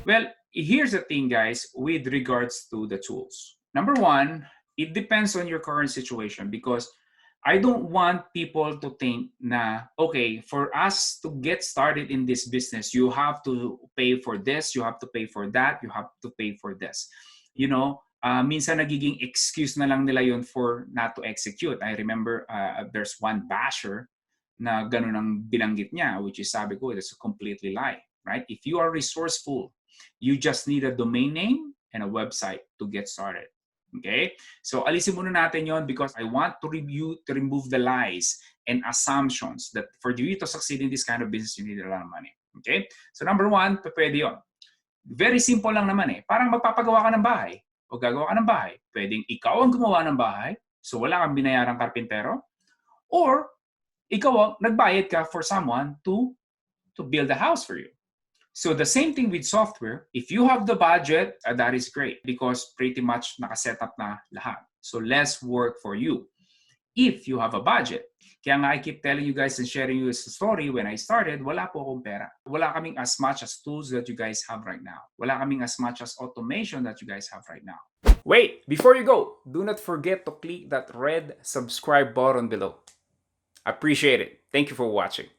Well, here's the thing, guys, with regards to the tools. Number one, it depends on your current situation because I don't want people to think na, okay, for us to get started in this business, you have to pay for this, you have to pay for that, you have to pay for this. Minsan nagiging excuse na lang nila yun for not to execute. I remember there's one basher na ganun ang binanggit niya, which is sabi ko, it's a completely lie, right? If you are resourceful, you just need a domain name and a website to get started. Okay? So alisin muna natin yon because I want to remove the lies and assumptions that for you to succeed in this kind of business, you need a lot of money. Okay? So number one, pwede yun. Very simple lang naman eh. Parang magpapagawa ka ng bahay o gagawa ka ng bahay. Pwedeng ikaw ang gumawa ng bahay, so wala kang binayarang karpintero, or ikaw ang nagbayad ka for someone to build a house for you. So the same thing with software. If you have the budget, that is great because pretty much nakaset up na lahat. So less work for you if you have a budget. Kaya nga I keep telling you guys and sharing you a story, when I started, wala po akong pera. Wala kaming as much as tools that you guys have right now. Wala kaming as much as automation that you guys have right now. Wait, before you go, do not forget to click that red subscribe button below. Appreciate it. Thank you for watching.